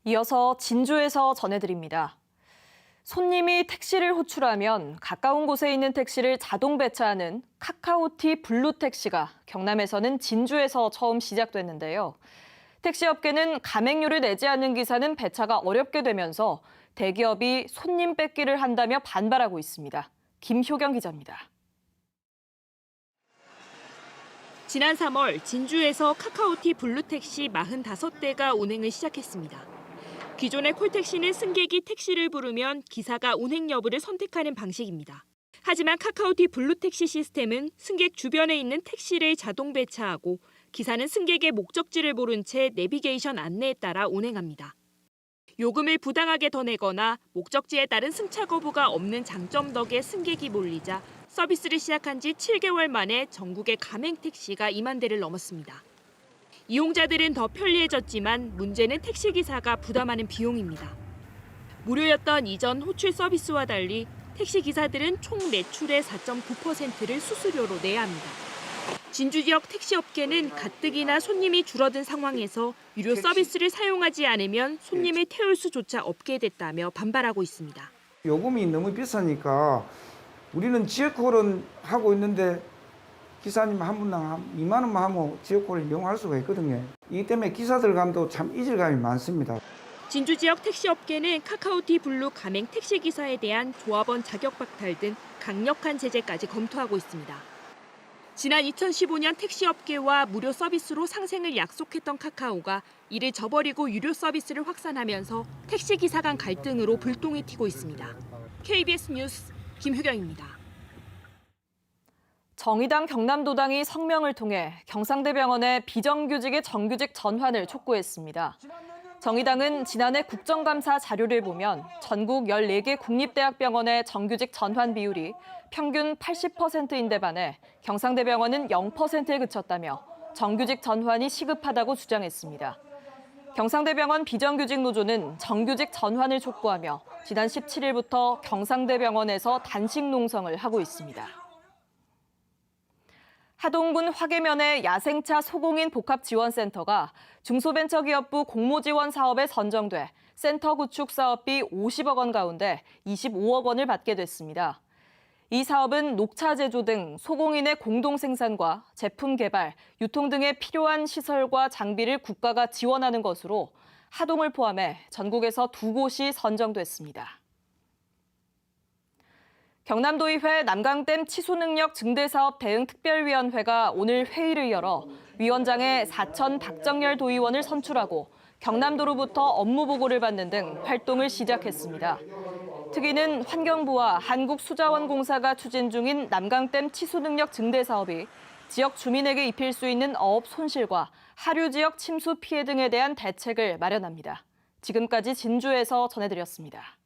이어서 진주에서 전해드립니다. 손님이 택시를 호출하면 가까운 곳에 있는 택시를 자동 배차하는 카카오티 블루 택시가 경남에서는 진주에서 처음 시작됐는데요. 택시업계는 가맹료를 내지 않는 기사는 배차가 어렵게 되면서 대기업이 손님 뺏기를 한다며 반발하고 있습니다. 김효경 기자입니다. 지난 3월 진주에서 카카오티 블루택시 45대가 운행을 시작했습니다. 기존의 콜택시는 승객이 택시를 부르면 기사가 운행 여부를 선택하는 방식입니다. 하지만 카카오티 블루택시 시스템은 승객 주변에 있는 택시를 자동 배차하고 기사는 승객의 목적지를 모른 채 내비게이션 안내에 따라 운행합니다. 요금을 부당하게 더 내거나 목적지에 따른 승차 거부가 없는 장점 덕에 승객이 몰리자 서비스를 시작한 지 7개월 만에 전국의 가맹 택시가 2만 대를 넘었습니다. 이용자들은 더 편리해졌지만 문제는 택시기사가 부담하는 비용입니다. 무료였던 이전 호출 서비스와 달리 택시기사들은 총 매출의 4.9%를 수수료로 내야 합니다. 진주 지역 택시업계는 가뜩이나 손님이 줄어든 상황에서 유료 서비스를 사용하지 않으면 손님을 태울 수조차 없게 됐다며 반발하고 있습니다. 요금이 너무 비싸니까 우리는 지역콜은 하고 있는데 기사님 한 분당 2만 원만 하면 지역콜을 이용할 수가 있거든요. 이 때문에 기사들 감도 참 이질감이 많습니다. 진주 지역 택시업계는 카카오티 블루 가맹 택시기사에 대한 조합원 자격 박탈 등 강력한 제재까지 검토하고 있습니다. 지난 2015년 택시업계와 무료 서비스로 상생을 약속했던 카카오가 이를 저버리고 유료 서비스를 확산하면서 택시기사 간 갈등으로 불똥이 튀고 있습니다. KBS 뉴스 김효경입니다. 정의당 경남도당이 성명을 통해 경상대병원의 비정규직의 정규직 전환을 촉구했습니다. 정의당은 지난해 국정감사 자료를 보면 전국 14개 국립대학병원의 정규직 전환 비율이 평균 80%인데 반해 경상대병원은 0%에 그쳤다며 정규직 전환이 시급하다고 주장했습니다. 경상대병원 비정규직 노조는 정규직 전환을 촉구하며 지난 17일부터 경상대병원에서 단식 농성을 하고 있습니다. 하동군 화계면의 야생차 소공인 복합지원센터가 중소벤처기업부 공모지원 사업에 선정돼 센터 구축 사업비 50억 원 가운데 25억 원을 받게 됐습니다. 이 사업은 녹차 제조 등 소공인의 공동 생산과 제품 개발, 유통 등에 필요한 시설과 장비를 국가가 지원하는 것으로 하동을 포함해 전국에서 2곳이 선정됐습니다. 경남도의회 남강댐 치수능력 증대사업 대응특별위원회가 오늘 회의를 열어 위원장에 사천 박정열 도의원을 선출하고 경남도로부터 업무 보고를 받는 등 활동을 시작했습니다. 특위는 환경부와 한국수자원공사가 추진 중인 남강댐 치수능력 증대 사업이 지역 주민에게 입힐 수 있는 어업 손실과 하류 지역 침수 피해 등에 대한 대책을 마련합니다. 지금까지 진주에서 전해드렸습니다.